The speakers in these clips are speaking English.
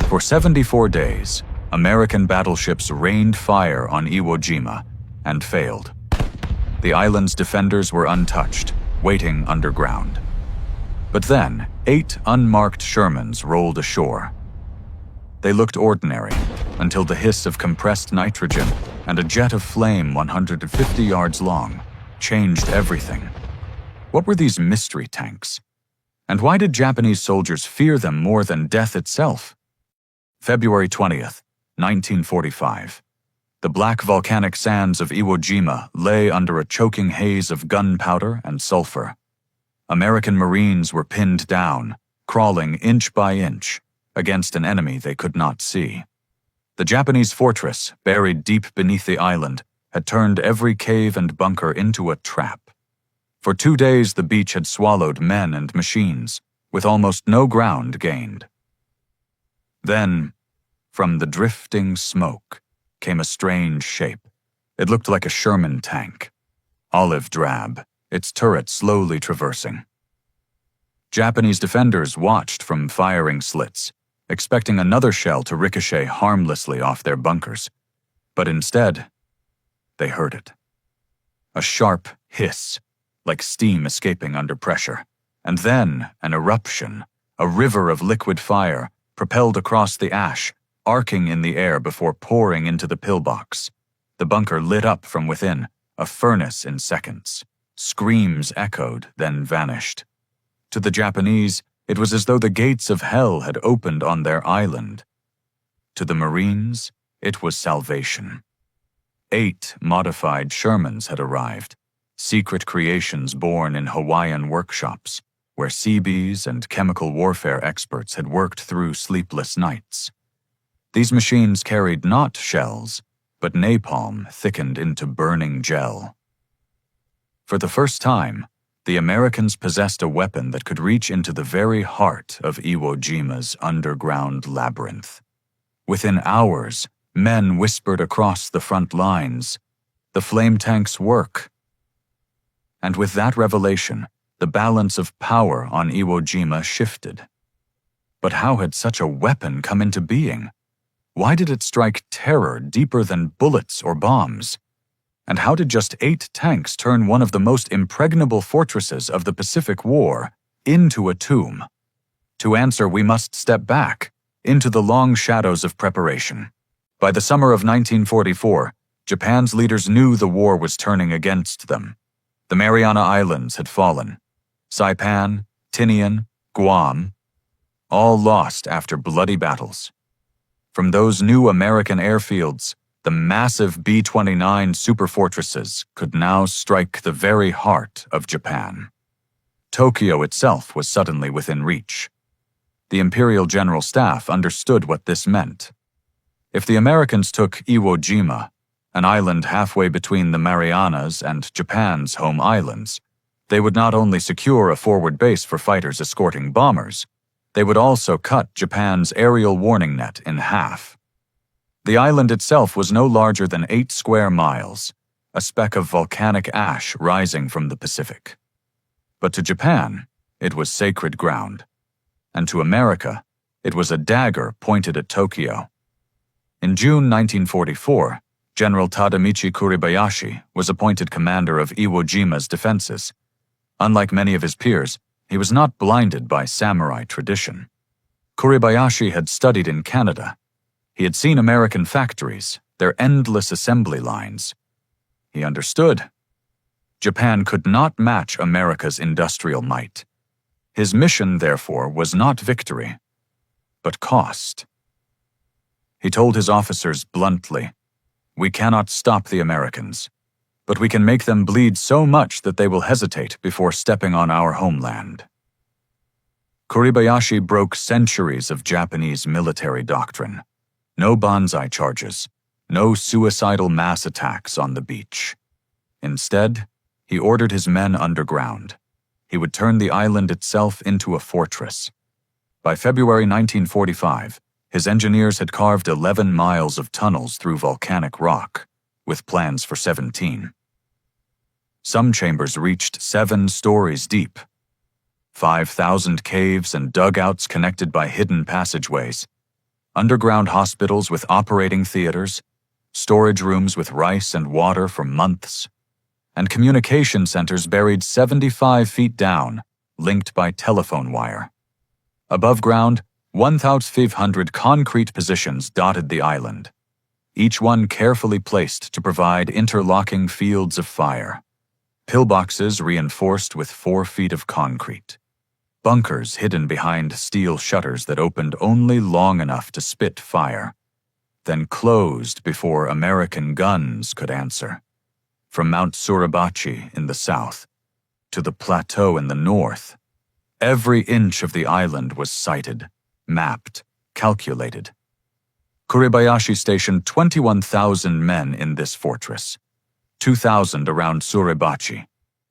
For 74 days, American battleships rained fire on Iwo Jima and failed. The island's defenders were untouched, waiting underground. But then, 8 unmarked Shermans rolled ashore. They looked ordinary until the hiss of compressed nitrogen and a jet of flame 150 yards long changed everything. What were these mystery tanks? And why did Japanese soldiers fear them more than death itself? February 20th, 1945. The black volcanic sands of Iwo Jima lay under a choking haze of gunpowder and sulfur. American Marines were pinned down, crawling inch by inch against an enemy they could not see. The Japanese fortress, buried deep beneath the island, had turned every cave and bunker into a trap. For 2 days the beach had swallowed men and machines, with almost no ground gained. Then, from the drifting smoke, came a strange shape. It looked like a Sherman tank, olive drab, its turret slowly traversing. Japanese defenders watched from firing slits, expecting another shell to ricochet harmlessly off their bunkers. But instead, they heard it. A sharp hiss, like steam escaping under pressure, and then an eruption, a river of liquid fire, propelled across the ash, arcing in the air before pouring into the pillbox. The bunker lit up from within, a furnace in seconds. Screams echoed, then vanished. To the Japanese, it was as though the gates of hell had opened on their island. To the Marines, it was salvation. 8 modified Shermans had arrived, secret creations born in Hawaiian workshops, where Seabees and chemical warfare experts had worked through sleepless nights. These machines carried not shells, but napalm thickened into burning gel. For the first time, the Americans possessed a weapon that could reach into the very heart of Iwo Jima's underground labyrinth. Within hours, men whispered across the front lines, "The flame tanks work." And with that revelation, the balance of power on Iwo Jima shifted. But how had such a weapon come into being? Why did it strike terror deeper than bullets or bombs? And how did just 8 tanks turn one of the most impregnable fortresses of the Pacific War into a tomb? To answer, we must step back into the long shadows of preparation. By the summer of 1944, Japan's leaders knew the war was turning against them. The Mariana Islands had fallen. Saipan, Tinian, Guam, all lost after bloody battles. From those new American airfields, the massive B-29 superfortresses could now strike the very heart of Japan. Tokyo itself was suddenly within reach. The Imperial General Staff understood what this meant. If the Americans took Iwo Jima, an island halfway between the Marianas and Japan's home islands, they would not only secure a forward base for fighters escorting bombers, they would also cut Japan's aerial warning net in half. The island itself was no larger than 8 square miles, a speck of volcanic ash rising from the Pacific. But to Japan, it was sacred ground. And to America, it was a dagger pointed at Tokyo. In June 1944, General Tadamichi Kuribayashi was appointed commander of Iwo Jima's defenses. Unlike many of his peers, he was not blinded by samurai tradition. Kuribayashi had studied in Canada. He had seen American factories, their endless assembly lines. He understood. Japan could not match America's industrial might. His mission, therefore, was not victory, but cost. He told his officers bluntly, "We cannot stop the Americans, but we can make them bleed so much that they will hesitate before stepping on our homeland." Kuribayashi broke centuries of Japanese military doctrine. No banzai charges, no suicidal mass attacks on the beach. Instead, he ordered his men underground. He would turn the island itself into a fortress. By February 1945, his engineers had carved 11 miles of tunnels through volcanic rock, with plans for 17. Some chambers reached 7 stories deep. 5,000 caves and dugouts connected by hidden passageways. underground hospitals with operating theaters, storage rooms with rice and water for months, and communication centers buried 75 feet down, linked by telephone wire. Above ground, 1,500 concrete positions dotted the island, each one carefully placed to provide interlocking fields of fire. Pillboxes reinforced with 4 feet of concrete. Bunkers hidden behind steel shutters that opened only long enough to spit fire, then closed before American guns could answer. From Mount Suribachi in the south to the plateau in the north, every inch of the island was sighted, mapped, calculated. Kuribayashi stationed 21,000 men in this fortress, 2,000 around Suribachi,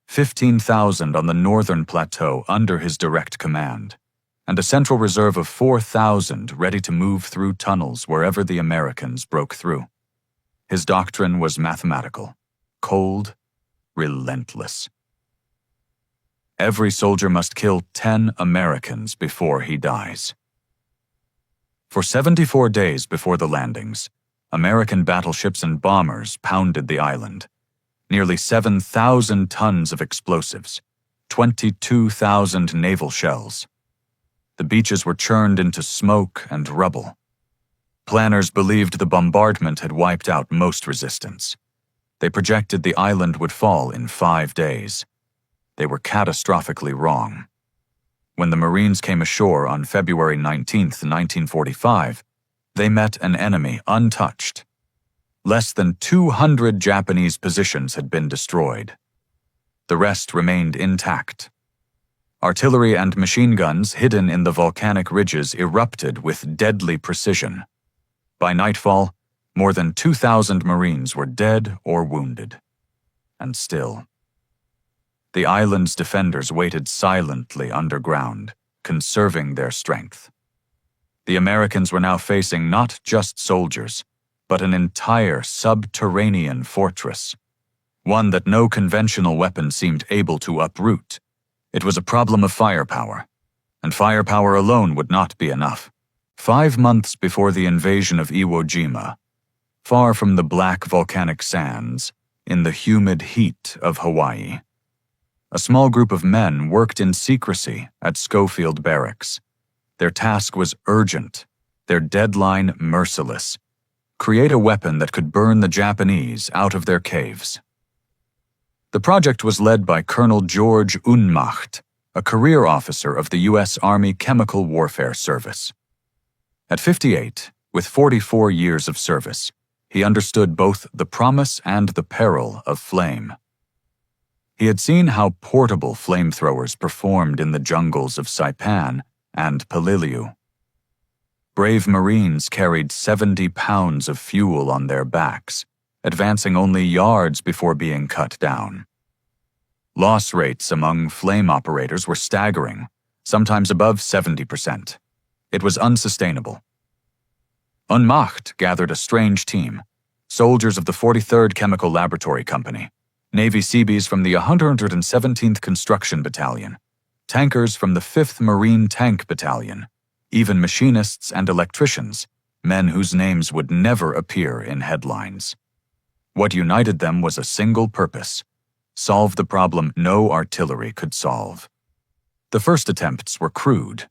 15,000 on the northern plateau under his direct command, and a central reserve of 4,000 ready to move through tunnels wherever the Americans broke through. His doctrine was mathematical, cold, relentless. Every soldier must kill 10 Americans before he dies. For 74 days before the landings, American battleships and bombers pounded the island. Nearly 7,000 tons of explosives, 22,000 naval shells. The beaches were churned into smoke and rubble. Planners believed the bombardment had wiped out most resistance. They projected the island would fall in 5 days. They were catastrophically wrong. When the Marines came ashore on February 19, 1945, they met an enemy untouched. Less than 200 Japanese positions had been destroyed. The rest remained intact. Artillery and machine guns hidden in the volcanic ridges erupted with deadly precision. By nightfall, more than 2,000 Marines were dead or wounded. And still, the island's defenders waited silently underground, conserving their strength. The Americans were now facing not just soldiers, but an entire subterranean fortress, one that no conventional weapon seemed able to uproot. It was a problem of firepower, and firepower alone would not be enough. 5 months before the invasion of Iwo Jima, far from the black volcanic sands, in the humid heat of Hawaii, a small group of men worked in secrecy at Schofield Barracks. Their task was urgent, their deadline merciless: create a weapon that could burn the Japanese out of their caves. The project was led by Colonel George Unmacht, a career officer of the U.S. Army Chemical Warfare Service. At 58, with 44 years of service, he understood both the promise and the peril of flame. He had seen how portable flamethrowers performed in the jungles of Saipan and Peleliu. Brave Marines carried 70 pounds of fuel on their backs, advancing only yards before being cut down. Loss rates among flame operators were staggering, sometimes above 70%. It was unsustainable. Unmacht gathered a strange team: soldiers of the 43rd Chemical Laboratory Company, Navy Seabees from the 117th Construction Battalion, tankers from the 5th Marine Tank Battalion, even machinists and electricians, men whose names would never appear in headlines. What united them was a single purpose: solve the problem no artillery could solve. The first attempts were crude: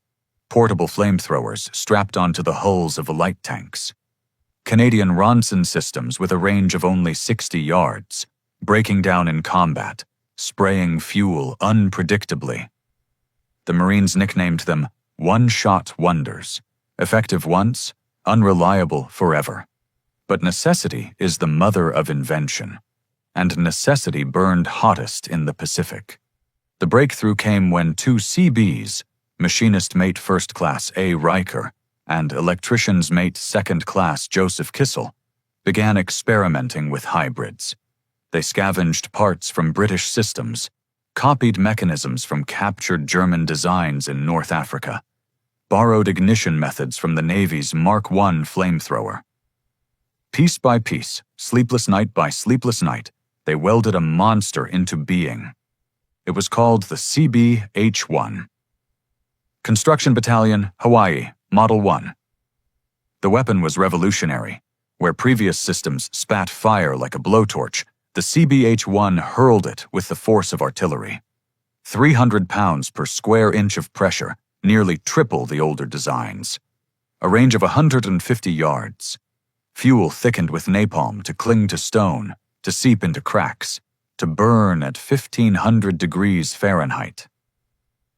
portable flamethrowers strapped onto the hulls of light tanks. Canadian Ronson systems with a range of only 60 yards, breaking down in combat, spraying fuel unpredictably. The Marines nicknamed them one-shot wonders, effective once, unreliable forever. But necessity is the mother of invention, and necessity burned hottest in the Pacific. The breakthrough came when 2 CBs, machinist mate First Class A. Riker and electrician's mate Second Class Joseph Kissel, began experimenting with hybrids. They scavenged parts from British systems, copied mechanisms from captured German designs in North Africa, borrowed ignition methods from the Navy's Mark I flamethrower. Piece by piece, sleepless night by sleepless night, they welded a monster into being. It was called the CB-H-1. Construction Battalion, Hawaii, Model 1. The weapon was revolutionary. Where previous systems spat fire like a blowtorch, the CBH-1 hurled it with the force of artillery. 300 pounds per square inch of pressure, nearly triple the older designs. A range of 150 yards. Fuel thickened with napalm to cling to stone, to seep into cracks, to burn at 1,500 degrees Fahrenheit.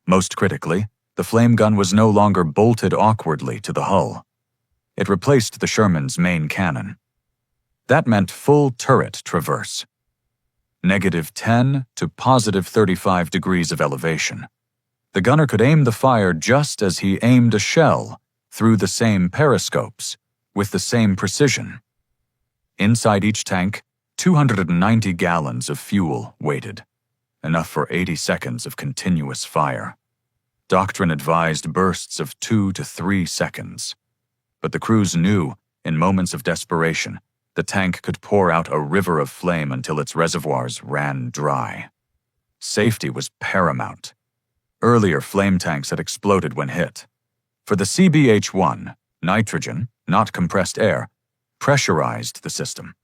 Most critically, the flame gun was no longer bolted awkwardly to the hull. It replaced the Sherman's main cannon. That meant full turret traverse. -10 to +35 degrees of elevation. The gunner could aim the fire just as he aimed a shell, through the same periscopes, with the same precision. Inside each tank, 290 gallons of fuel waited, enough for 80 seconds of continuous fire. Doctrine advised bursts of 2 to 3 seconds. But the crews knew, in moments of desperation, the tank could pour out a river of flame until its reservoirs ran dry. Safety was paramount. Earlier flame tanks had exploded when hit. For the CBH-1, nitrogen, not compressed air, pressurized the system.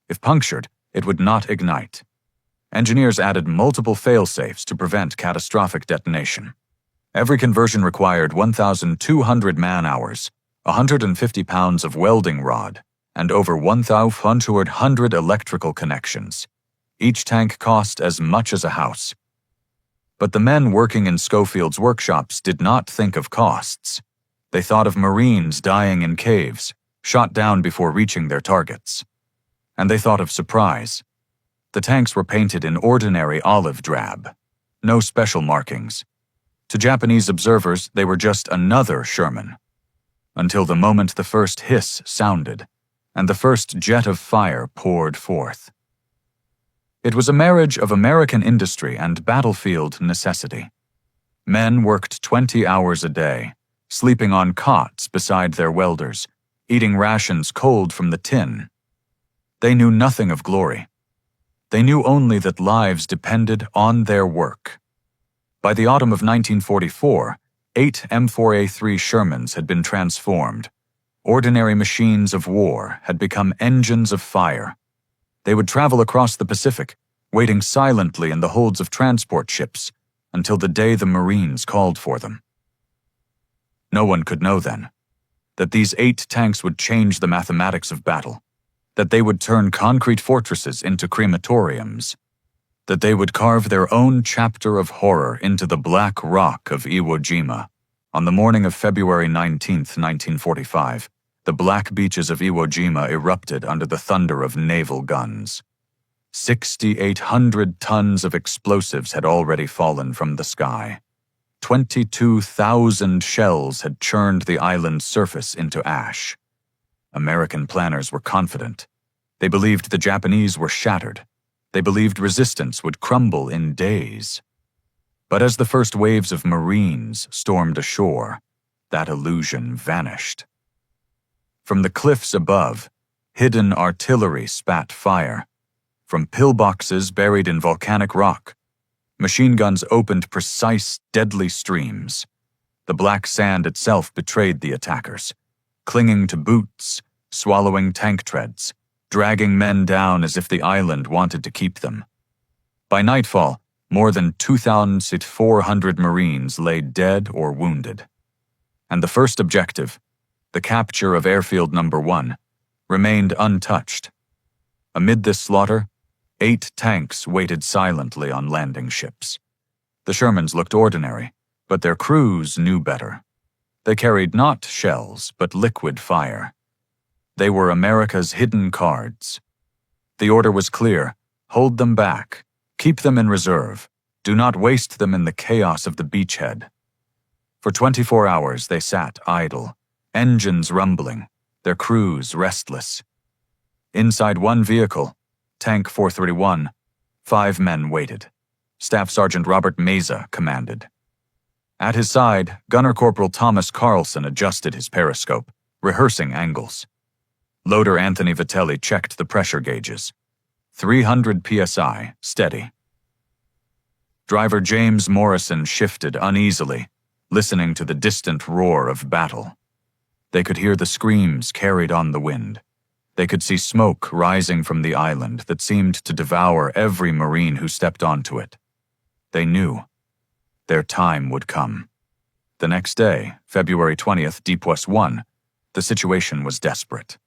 If punctured, it would not ignite. Engineers added multiple fail-safes to prevent catastrophic detonation. Every conversion required 1,200 man-hours, 150 pounds of welding rod, and over 1,100 electrical connections. Each tank cost as much as a house. But the men working in Schofield's workshops did not think of costs. They thought of Marines dying in caves, shot down before reaching their targets. And they thought of surprise. The tanks were painted in ordinary olive drab. No special markings. To Japanese observers, they were just another Sherman. Until the moment the first hiss sounded, and the first jet of fire poured forth. It was a marriage of American industry and battlefield necessity. Men worked 20 hours a day, sleeping on cots beside their welders, eating rations cold from the tin. They knew nothing of glory. They knew only that lives depended on their work. By the autumn of 1944, 8 M4A3 Shermans had been transformed. Ordinary machines of war had become engines of fire. They would travel across the Pacific, waiting silently in the holds of transport ships until the day the Marines called for them. No one could know then that these 8 tanks would change the mathematics of battle, that they would turn concrete fortresses into crematoriums, that they would carve their own chapter of horror into the black rock of Iwo Jima. On the morning of February 19, 1945, the black beaches of Iwo Jima erupted under the thunder of naval guns. 6,800 tons of explosives had already fallen from the sky. 22,000 shells had churned the island's surface into ash. American planners were confident. They believed the Japanese were shattered. They believed resistance would crumble in days. But as the first waves of Marines stormed ashore, that illusion vanished. From the cliffs above, hidden artillery spat fire. From pillboxes buried in volcanic rock, machine guns opened precise, deadly streams. The black sand itself betrayed the attackers, clinging to boots, swallowing tank treads, dragging men down as if the island wanted to keep them. By nightfall, more than 2,400 Marines lay dead or wounded. And the first objective, the capture of Airfield No. 1, remained untouched. Amid this slaughter, 8 tanks waited silently on landing ships. The Shermans looked ordinary, but their crews knew better. They carried not shells, but liquid fire. They were America's hidden cards. The order was clear: hold them back, keep them in reserve, do not waste them in the chaos of the beachhead. For 24 hours they sat idle, engines rumbling, their crews restless. Inside one vehicle, Tank 431, 5 men waited. Staff Sergeant Robert Meza commanded. At his side, Gunner Corporal Thomas Carlson adjusted his periscope, rehearsing angles. Loader Anthony Vitelli checked the pressure gauges. 300 psi, steady. Driver James Morrison shifted uneasily, listening to the distant roar of battle. They could hear the screams carried on the wind. They could see smoke rising from the island that seemed to devour every Marine who stepped onto it. They knew their time would come. The next day, February 20th, D+1, the situation was desperate.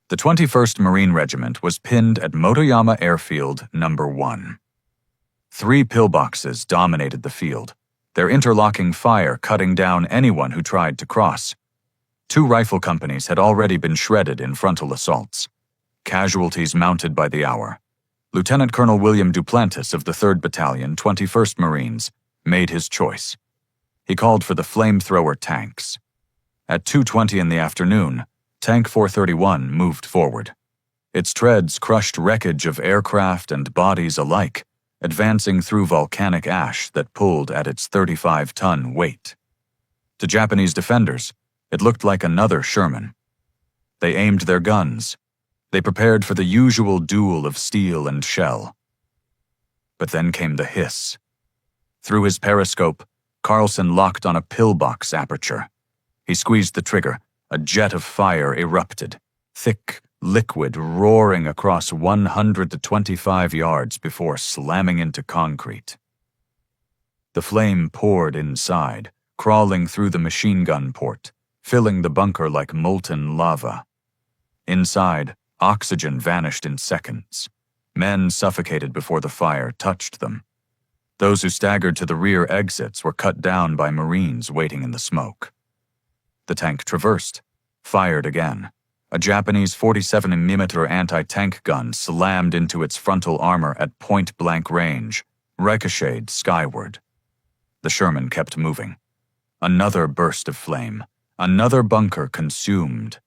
The 21st Marine Regiment was pinned at Motoyama Airfield No. 1. 3 pillboxes dominated the field, their interlocking fire cutting down anyone who tried to cross. 2 rifle companies had already been shredded in frontal assaults. Casualties mounted by the hour. Lieutenant Colonel William Duplantis of the 3rd Battalion, 21st Marines, made his choice. He called for the Flamethrower tanks. At 2:20 in the afternoon, Tank 431 moved forward. Its treads crushed wreckage of aircraft and bodies alike, advancing through volcanic ash that pulled at its 35-ton weight. To Japanese defenders, it looked like another Sherman. They aimed their guns. They prepared for the usual duel of steel and shell. But then came the hiss. Through his periscope, Carlson locked on a pillbox aperture. He squeezed the trigger. A jet of fire erupted, thick liquid roaring across 125 yards before slamming into concrete. The flame poured inside, crawling through the machine gun port, filling the bunker like molten lava. Inside, oxygen vanished in seconds. Men suffocated before the fire touched them. Those who staggered to the rear exits were cut down by Marines waiting in the smoke. The tank traversed, fired again. A Japanese 47mm anti-tank gun slammed into its frontal armor at point-blank range, ricocheted skyward. The Sherman kept moving. Another burst of flame, another bunker consumed.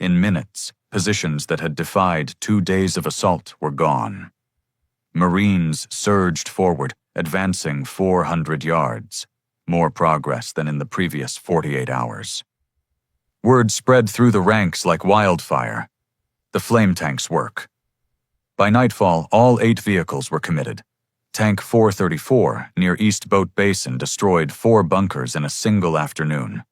In minutes, positions that had defied 2 days of assault were gone. Marines surged forward, advancing 400 yards, more progress than in the previous 48 hours. Word spread through the ranks like wildfire. The flame tanks work. By nightfall, all 8 vehicles were committed. Tank 434 near East Boat Basin destroyed 4 bunkers in a single afternoon.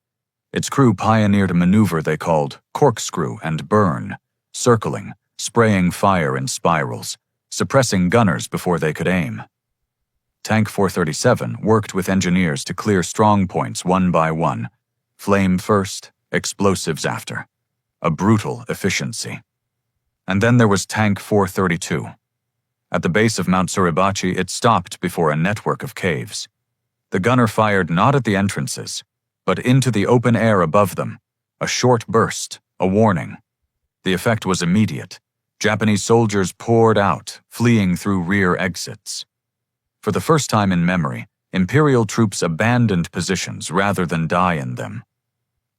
Its crew pioneered a maneuver they called corkscrew and burn, circling, spraying fire in spirals, suppressing gunners before they could aim. Tank 437 worked with engineers to clear strong points one by one, flame first, explosives after. A brutal efficiency. And then there was Tank 432. At the base of Mount Suribachi, it stopped before a network of caves. The gunner fired not at the entrances, but into the open air above them. A short burst, a warning. The effect was immediate. Japanese soldiers poured out, fleeing through rear exits. For the first time in memory, Imperial troops abandoned positions rather than die in them.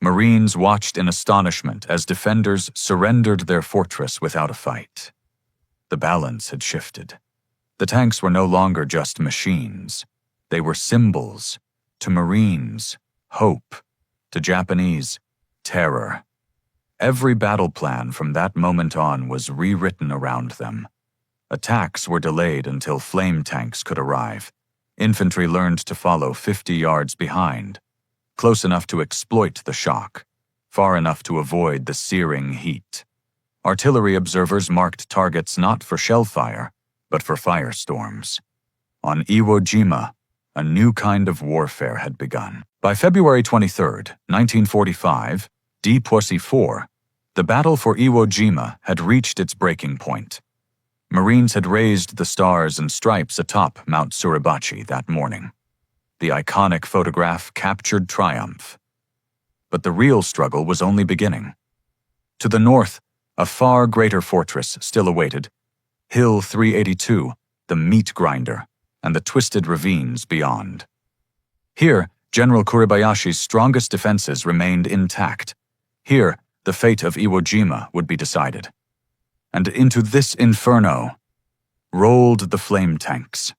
Marines watched in astonishment as defenders surrendered their fortress without a fight. The balance had shifted. The tanks were no longer just machines. They were symbols. To Marines, hope. To Japanese, terror. Every battle plan from that moment on was rewritten around them. Attacks were delayed until flame tanks could arrive. Infantry learned to follow 50 yards behind, close enough to exploit the shock, far enough to avoid the searing heat. Artillery observers marked targets not for shell fire, but for firestorms. On Iwo Jima, a new kind of warfare had begun. By February 23, 1945, D+4, the battle for Iwo Jima had reached its breaking point. Marines had raised the stars and stripes atop Mount Suribachi that morning. The iconic photograph captured triumph. But the real struggle was only beginning. To the north, a far greater fortress still awaited. Hill 382, the meat grinder, and the twisted ravines beyond. Here, General Kuribayashi's strongest defenses remained intact. Here, the fate of Iwo Jima would be decided. And into this inferno rolled the flame tanks.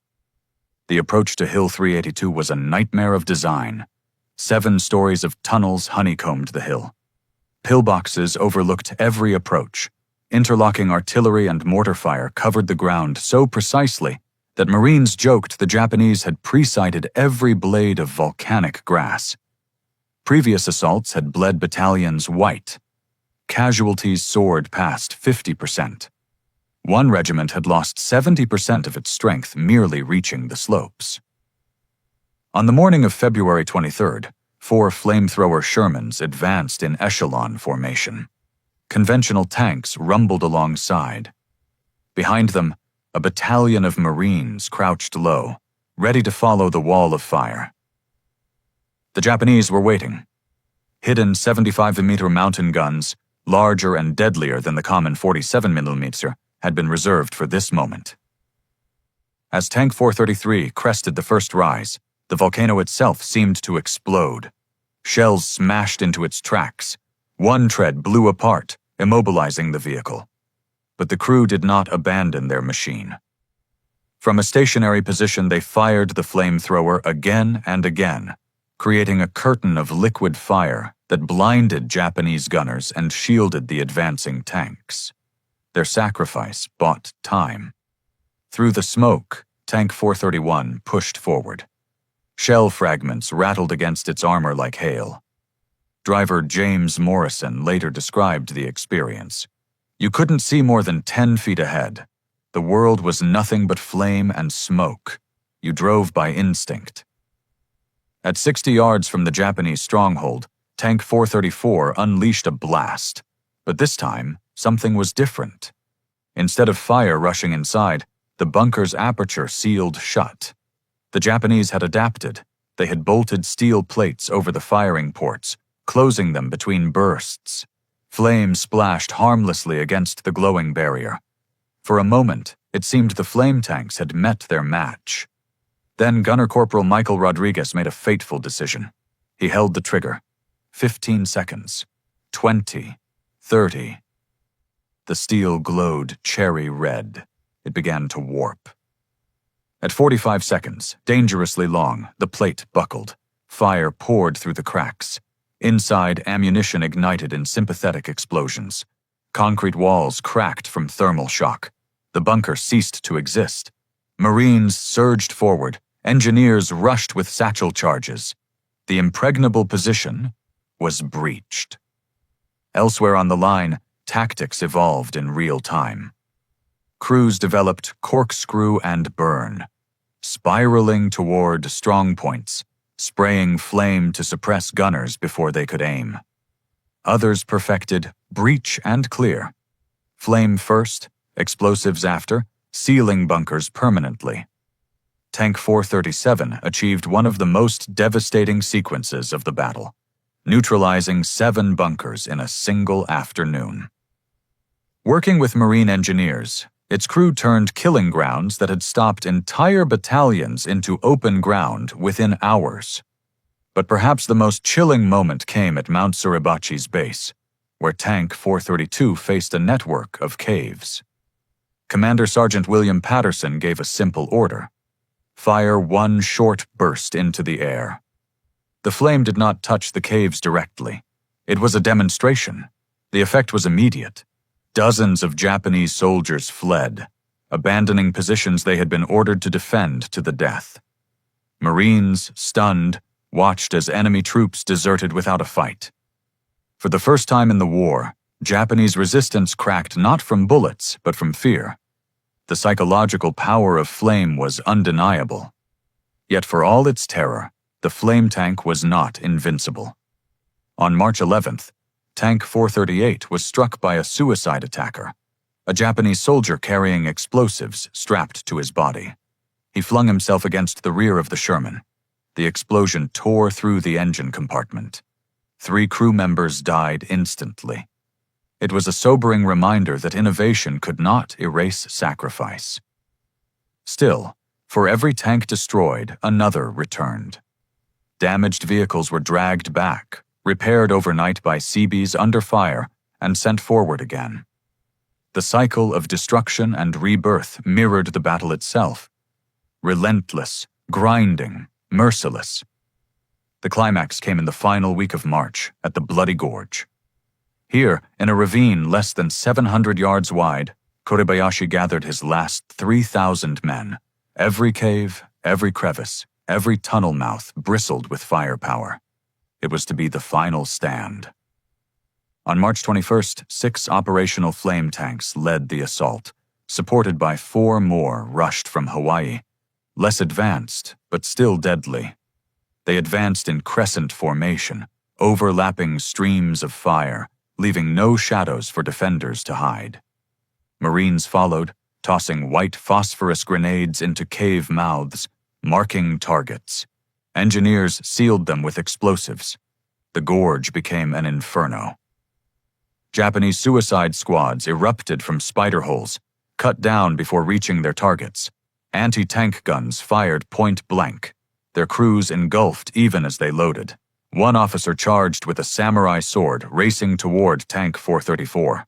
The approach to Hill 382 was a nightmare of design. 7 stories of tunnels honeycombed the hill. Pillboxes overlooked every approach. Interlocking artillery and mortar fire covered the ground so precisely that Marines joked the Japanese had pre-sighted every blade of volcanic grass. Previous assaults had bled battalions white. Casualties soared past 50%. One regiment had lost 70% of its strength merely reaching the slopes. On the morning of February 23rd, 4 flamethrower Shermans advanced in echelon formation. Conventional tanks rumbled alongside. Behind them, a battalion of Marines crouched low, ready to follow the wall of fire. The Japanese were waiting. Hidden 75mm mountain guns, larger and deadlier than the common 47mm, had been reserved for this moment. As Tank 433 crested the first rise, the volcano itself seemed to explode. Shells smashed into its tracks. One tread blew apart, immobilizing the vehicle. But the crew did not abandon their machine. From a stationary position, they fired the flamethrower again and again, creating a curtain of liquid fire that blinded Japanese gunners and shielded the advancing tanks. Their sacrifice bought time. Through the smoke, Tank 431 pushed forward. Shell fragments rattled against its armor like hail. Driver James Morrison later described the experience. You couldn't see more than 10 feet ahead. The world was nothing but flame and smoke. You drove by instinct. At 60 yards from the Japanese stronghold, Tank 434 unleashed a blast. But this time, something was different. Instead of fire rushing inside, the bunker's aperture sealed shut. The Japanese had adapted. They had bolted steel plates over the firing ports, closing them between bursts. Flame splashed harmlessly against the glowing barrier. For a moment, it seemed the flame tanks had met their match. Then Gunner Corporal Michael Rodriguez made a fateful decision. He held the trigger. 15 seconds. 20. 30. The steel glowed cherry red. It began to warp. At 45 seconds, dangerously long, the plate buckled. Fire poured through the cracks. Inside, ammunition ignited in sympathetic explosions. Concrete walls cracked from thermal shock. The bunker ceased to exist. Marines surged forward. Engineers rushed with satchel charges. The impregnable position was breached. Elsewhere on the line, tactics evolved in real time. Crews developed corkscrew and burn, spiraling toward strong points, spraying flame to suppress gunners before they could aim. Others perfected breach and clear. Flame first, explosives after, sealing bunkers permanently. Tank 437 achieved one of the most devastating sequences of the battle, neutralizing 7 bunkers in a single afternoon. Working with Marine engineers, its crew turned killing grounds that had stopped entire battalions into open ground within hours. But perhaps the most chilling moment came at Mount Suribachi's base, where Tank 432 faced a network of caves. Commander Sergeant William Patterson gave a simple order: fire one short burst into the air. The flame did not touch the caves directly. It was a demonstration. The effect was immediate. Dozens of Japanese soldiers fled, abandoning positions they had been ordered to defend to the death. Marines, stunned, watched as enemy troops deserted without a fight. For the first time in the war, Japanese resistance cracked not from bullets, but from fear. The psychological power of flame was undeniable. Yet for all its terror, the flame tank was not invincible. On March 11th, Tank 438 was struck by a suicide attacker, a Japanese soldier carrying explosives strapped to his body. He flung himself against the rear of the Sherman. The explosion tore through the engine compartment. 3 crew members died instantly. It was a sobering reminder that innovation could not erase sacrifice. Still, for every tank destroyed, another returned. Damaged vehicles were dragged back, repaired overnight by Seabees under fire, and sent forward again. The cycle of destruction and rebirth mirrored the battle itself. Relentless, grinding, merciless. The climax came in the final week of March at the Bloody Gorge. Here, in a ravine less than 700 yards wide, Korebayashi gathered his last 3,000 men. Every cave, every crevice, every tunnel mouth bristled with firepower. It was to be the final stand. On March 21st, 6 operational flame tanks led the assault, supported by 4 more rushed from Hawaii, less advanced, but still deadly. They advanced in crescent formation, overlapping streams of fire, leaving no shadows for defenders to hide. Marines followed, tossing white phosphorus grenades into cave mouths, marking targets. Engineers sealed them with explosives. The gorge became an inferno. Japanese suicide squads erupted from spider holes, cut down before reaching their targets. Anti-tank guns fired point blank, their crews engulfed even as they loaded. One officer charged with a samurai sword, racing toward Tank 434.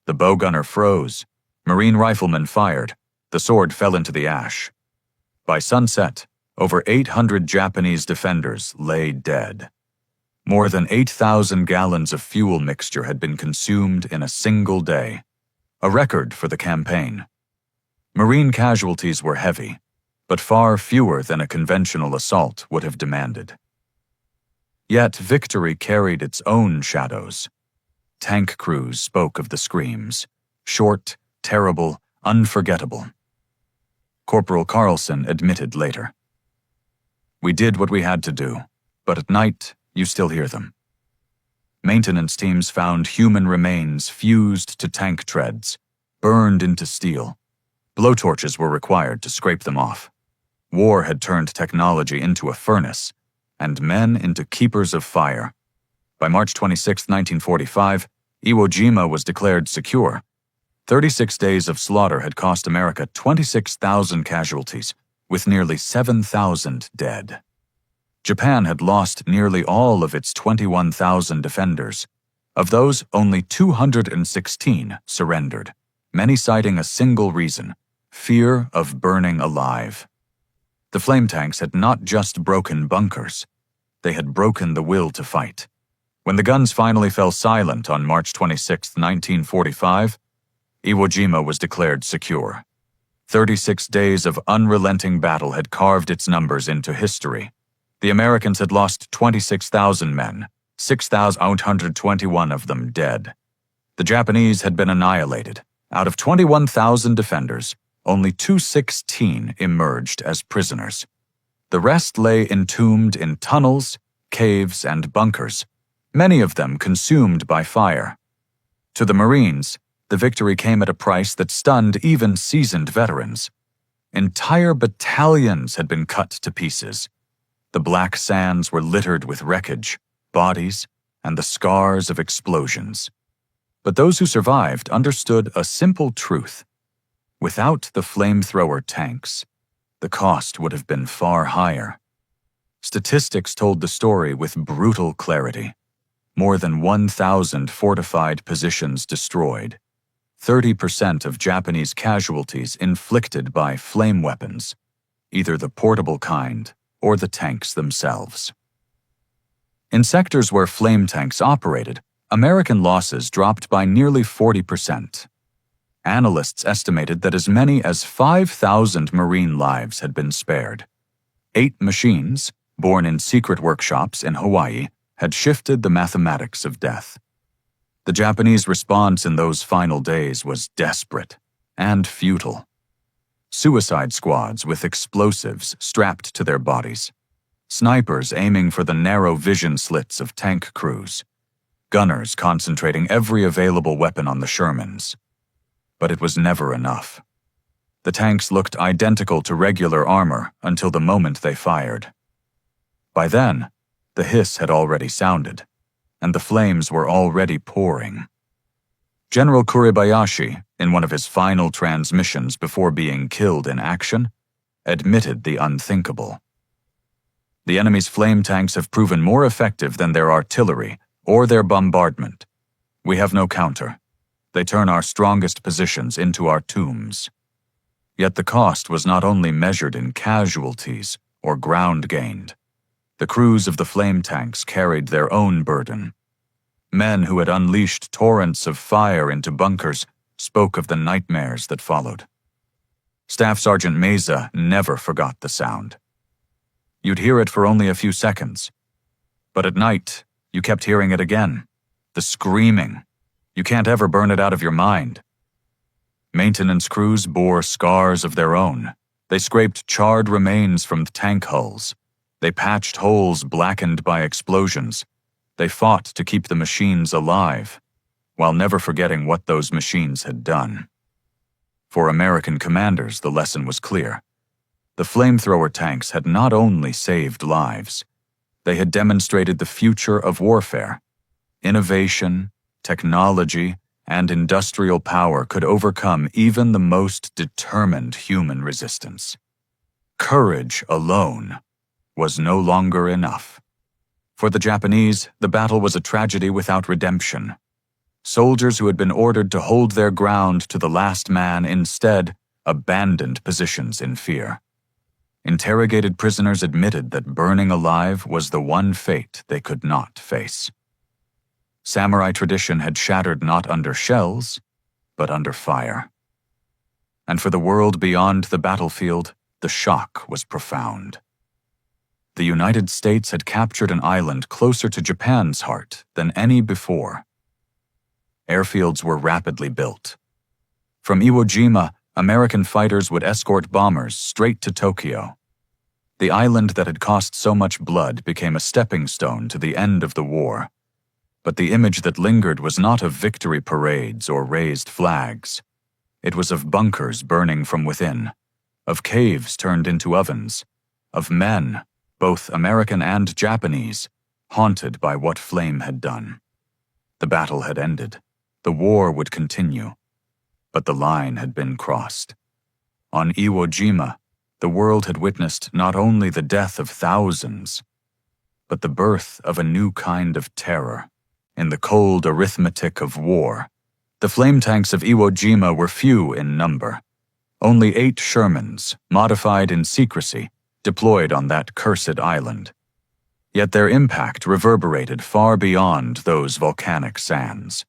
The bowgunner froze. Marine riflemen fired. The sword fell into the ash. By sunset, over 800 Japanese defenders lay dead. More than 8,000 gallons of fuel mixture had been consumed in a single day, a record for the campaign. Marine casualties were heavy, but far fewer than a conventional assault would have demanded. Yet victory carried its own shadows. Tank crews spoke of the screams, short, terrible, unforgettable. Corporal Carlson admitted later, "We did what we had to do, but at night, you still hear them." Maintenance teams found human remains fused to tank treads, burned into steel. Blowtorches were required to scrape them off. War had turned technology into a furnace, and men into keepers of fire. By March 26, 1945, Iwo Jima was declared secure. 36 days of slaughter had cost America 26,000 casualties, with nearly 7,000 dead. Japan had lost nearly all of its 21,000 defenders. Of those, only 216 surrendered, many citing a single reason: fear of burning alive. The flame tanks had not just broken bunkers, they had broken the will to fight. When the guns finally fell silent on March 26, 1945, Iwo Jima was declared secure. 36 days of unrelenting battle had carved its numbers into history. The Americans had lost 26,000 men, 6,821 of them dead. The Japanese had been annihilated. Out of 21,000 defenders, only 216 emerged as prisoners. The rest lay entombed in tunnels, caves, and bunkers, many of them consumed by fire. To the Marines, the victory came at a price that stunned even seasoned veterans. Entire battalions had been cut to pieces. The black sands were littered with wreckage, bodies, and the scars of explosions. But those who survived understood a simple truth. Without the flamethrower tanks, the cost would have been far higher. Statistics told the story with brutal clarity. More than 1,000 fortified positions destroyed. 30% of Japanese casualties inflicted by flame weapons, either the portable kind or the tanks themselves. In sectors where flame tanks operated, American losses dropped by nearly 40%. Analysts estimated that as many as 5,000 Marine lives had been spared. 8 machines, born in secret workshops in Hawaii, had shifted the mathematics of death. The Japanese response in those final days was desperate and futile. Suicide squads with explosives strapped to their bodies. Snipers aiming for the narrow vision slits of tank crews. Gunners concentrating every available weapon on the Shermans. But it was never enough. The tanks looked identical to regular armor until the moment they fired. By then, the hiss had already sounded, and the flames were already pouring. General Kuribayashi, in one of his final transmissions before being killed in action, admitted the unthinkable. The enemy's flame tanks have proven more effective than their artillery or their bombardment. We have no counter. They turn our strongest positions into our tombs. Yet the cost was not only measured in casualties or ground gained. The crews of the flame tanks carried their own burden. Men who had unleashed torrents of fire into bunkers spoke of the nightmares that followed. Staff Sergeant Meza never forgot the sound. You'd hear it for only a few seconds, But at night, you kept hearing it again. The screaming. You can't ever burn it out of your mind. Maintenance crews bore scars of their own. They scraped charred remains from the tank hulls. They patched holes blackened by explosions. They fought to keep the machines alive, while never forgetting what those machines had done. For American commanders, the lesson was clear. The flamethrower tanks had not only saved lives, they had demonstrated the future of warfare. Innovation, technology, and industrial power could overcome even the most determined human resistance. Courage alone was no longer enough. For the Japanese, the battle was a tragedy without redemption. Soldiers who had been ordered to hold their ground to the last man instead abandoned positions in fear. Interrogated prisoners admitted that burning alive was the one fate they could not face. Samurai tradition had shattered not under shells, but under fire. And for the world beyond the battlefield, the shock was profound. The United States had captured an island closer to Japan's heart than any before. Airfields were rapidly built. From Iwo Jima, American fighters would escort bombers straight to Tokyo. The island that had cost so much blood became a stepping stone to the end of the war. But the image that lingered was not of victory parades or raised flags. It was of bunkers burning from within, of caves turned into ovens, of men, both American and Japanese, haunted by what flame had done. The battle had ended. The war would continue. But the line had been crossed. On Iwo Jima, the world had witnessed not only the death of thousands, but the birth of a new kind of terror. In the cold arithmetic of war, the flame tanks of Iwo Jima were few in number. Only 8 Shermans, modified in secrecy, deployed on that cursed island. Yet their impact reverberated far beyond those volcanic sands.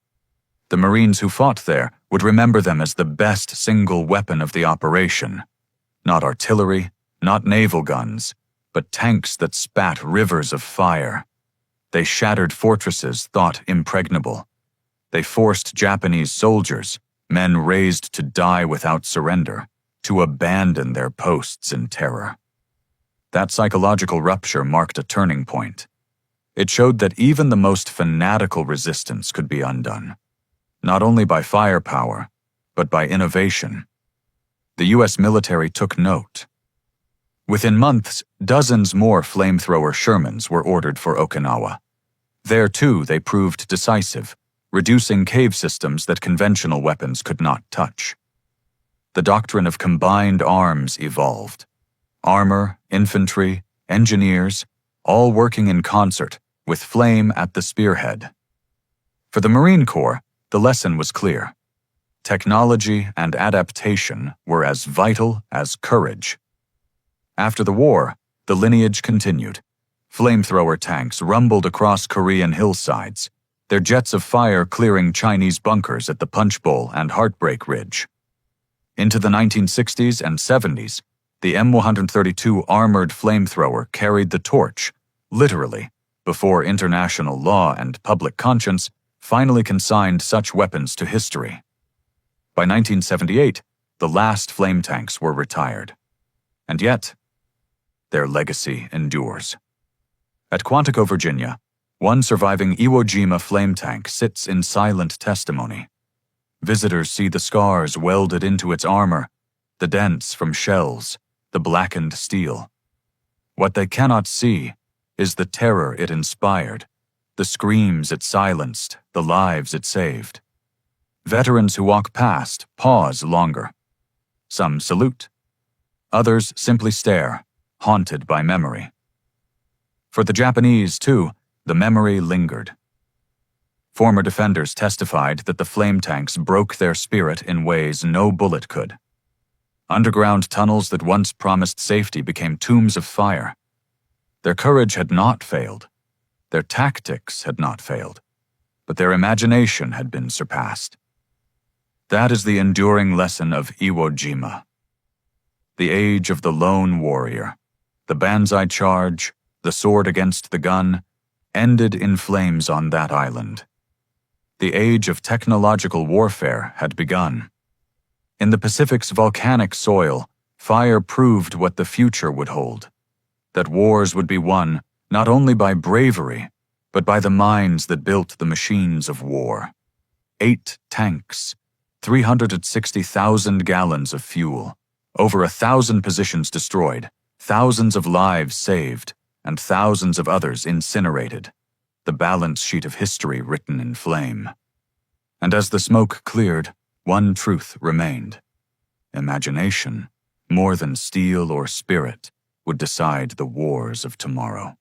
The Marines who fought there would remember them as the best single weapon of the operation. Not artillery, not naval guns, but tanks that spat rivers of fire. They shattered fortresses thought impregnable. They forced Japanese soldiers, men raised to die without surrender, to abandon their posts in terror. That psychological rupture marked a turning point. It showed that even the most fanatical resistance could be undone, not only by firepower, but by innovation. The U.S. military took note. Within months, dozens more flamethrower Shermans were ordered for Okinawa. There, too, they proved decisive, reducing cave systems that conventional weapons could not touch. The doctrine of combined arms evolved. Armor, infantry, engineers, all working in concert, with flame at the spearhead. For the Marine Corps, the lesson was clear. Technology and adaptation were as vital as courage. After the war, the lineage continued. Flamethrower tanks rumbled across Korean hillsides, their jets of fire clearing Chinese bunkers at the Punch Bowl and Heartbreak Ridge. Into the 1960s and 70s, the M132 armored flamethrower carried the torch, literally, before international law and public conscience finally consigned such weapons to history. By 1978, the last flame tanks were retired. And yet, their legacy endures. At Quantico, Virginia, one surviving Iwo Jima flame tank sits in silent testimony. Visitors see the scars welded into its armor, the dents from shells, the blackened steel. What they cannot see is the terror it inspired, the screams it silenced, the lives it saved. Veterans who walk past pause longer. Some salute. Others simply stare, haunted by memory. For the Japanese, too, the memory lingered. Former defenders testified that the flame tanks broke their spirit in ways no bullet could. Underground tunnels that once promised safety became tombs of fire. Their courage had not failed. Their tactics had not failed. But their imagination had been surpassed. That is the enduring lesson of Iwo Jima. The age of the lone warrior, the banzai charge, the sword against the gun, ended in flames on that island. The age of technological warfare had begun. In the Pacific's volcanic soil, fire proved what the future would hold, that wars would be won not only by bravery, but by the minds that built the machines of war. 8 tanks, 360,000 gallons of fuel, over 1,000 positions destroyed, thousands of lives saved, and thousands of others incinerated, the balance sheet of history written in flame. And as the smoke cleared, one truth remained. Imagination, more than steel or spirit, would decide the wars of tomorrow.